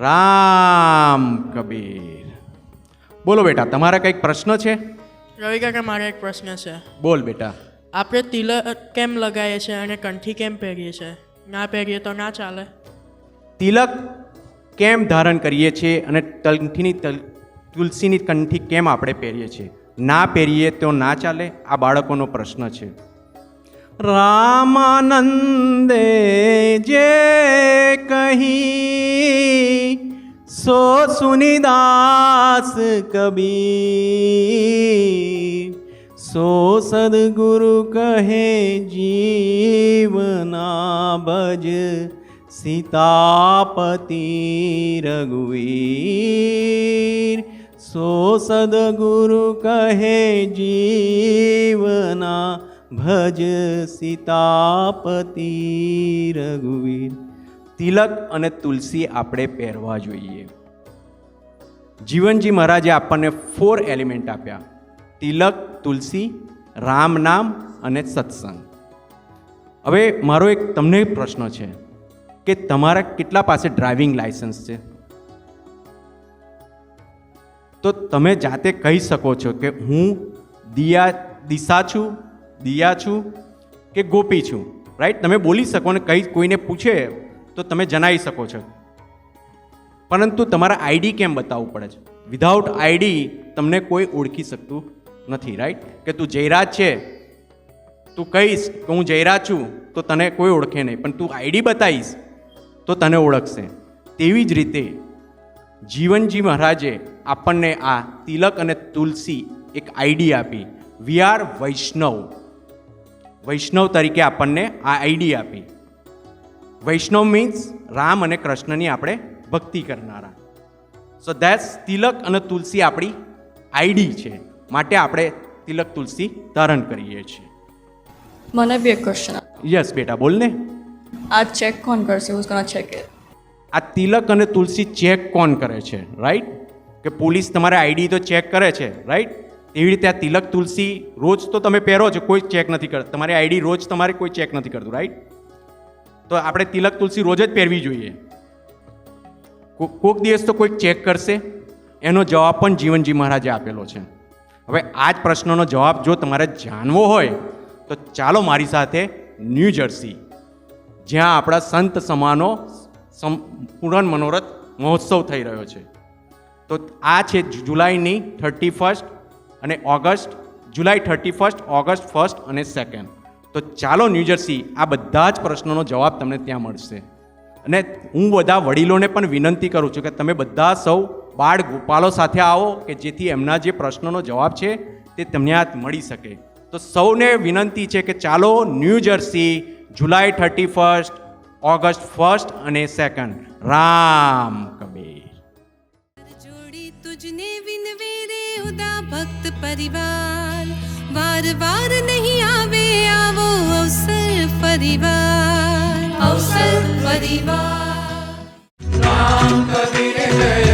રામ કબીર. બોલો બેટા, તમારા કંઈક પ્રશ્ન છે? રવિ કાકા, મારે એક પ્રશ્ન છે. બોલ બેટા. આપણે તિલક કેમ લગાવીએ છીએ અને કંઠી કેમ પહેરીએ છીએ? ના પહેરીએ તો ના ચાલે? તિલક કેમ ધારણ કરીએ છીએ અને તુલસીની કંઠી કેમ આપણે પહેરીએ છીએ? ના પહેરીએ તો ના ચાલે? આ બાળકોનો પ્રશ્ન છે. રામાનંદે જે કહી સો સુનિદાસ કબીર, સો સદગુરુ કહે જીવના ભજ સીતાપતિ રઘુવીર, સો સદગુરુ કહે જીવના ભજ સીતાપતિ રઘુવીર. તિલક અને તુલસી આપણે પહેરવા જોઈએ. જીવનજી મહારાજે આપણને 4 એલિમેન્ટ આપ્યા: તિલક, તુલસી, રામ નામ અને સત્સંગ. હવે મારો એક તમને પ્રશ્ન છે કે તમારા કેટલા પાસે ડ્રાઇવિંગ લાયસન્સ છે? તો તમે જાતે કહી શકો છો કે હું દિશા છું, દિયા છું કે ગોપી છું, રાઈટ? તમે બોલી શકો ને કોઈને પૂછે તો તમે જણાવી શકો છો. પરંતુ તમારા આઈડી કેમ બતાવવું પડે છે? વિધાઉટ આઈડી તમને કોઈ ઓળખી શકતું નથી, રાઈટ? કે તું જયરાજ છે, તું કહીશ કે હું જયરાજ છું તો તને કોઈ ઓળખે નહીં, પણ તું આઈડી બતાવીશ તો તને ઓળખશે. તેવી જ રીતે જીવનજી મહારાજે આપણને આ તિલક અને તુલસી એક આઈડી આપી. વી આર વૈષ્ણવ. વૈષ્ણવ તરીકે આપણને આ આઈડી આપી. વૈષ્ણવ મીન્સ રામ અને કૃષ્ણની આપણે ભક્તિ કરનારા. સો ધેટ્સ તિલક અને તુલસી આપણી આઈડી છે, માટે આપણે તિલક તુલસી ધારણ કરીએ છીએ. મને બી એક ક્વેશ્ચન. યસ બેટા, બોલ ને. આ ચેક કોણ કરશે? Who's gonna check it? આ તિલક અને તુલસી ચેક કોણ કરે છે, રાઈટ? કે પોલીસ તમારે આઈડી તો ચેક કરે છે, રાઈટ? એવી રીતે આ તિલક તુલસી રોજ તો તમે પહેરો છો, કોઈ ચેક નથી કરતું. તમારી આઈડી રોજ તમારે કોઈ ચેક નથી કરતું, રાઈટ? તો આપણે તિલક તુલસી રોજ જ પહેરવી જોઈએ. કોઈક દિવસ તો કોઈક ચેક કરશે. એનો જવાબ પણ જીવનજી મહારાજે આપેલો છે. હવે આ જ પ્રશ્નનો જવાબ જો તમારે જાણવો હોય તો ચાલો મારી સાથે ન્યૂ જર્સી, જ્યાં આપણા સંત સમાનો પૂર્ણ મનોરથ મહોત્સવ થઈ રહ્યો છે. તો આ છે જુલાઈની 31 અને ઓગસ્ટ, જુલાઈ 31, ઓગસ્ટ 1 અને 2. તો ચાલો ન્યૂ જર્સી, આ બધા જ પ્રશ્નોનો જવાબ તમને ત્યાં મળશે. અને હું બધા વડીલોને પણ વિનંતી કરું છું કે તમે બધા સૌ બાળ ગોપાલો સાથે આવો, કે જેથી એમના જે પ્રશ્નોનો જવાબ છે તે તમને આ મળી શકે. તો સૌને વિનંતી છે કે ચાલો ન્યૂ જર્સી, જુલાઈ 31, ઓગસ્ટ 1 અને 2. રામ કબીર. જોડી તુજને વિનવે રે ઉદા ભક્ત પરિવાર, વાર વાર નહીં આવે આવો અવસર પરિવાર, અવસર પરિવાર. રામ કબીર જય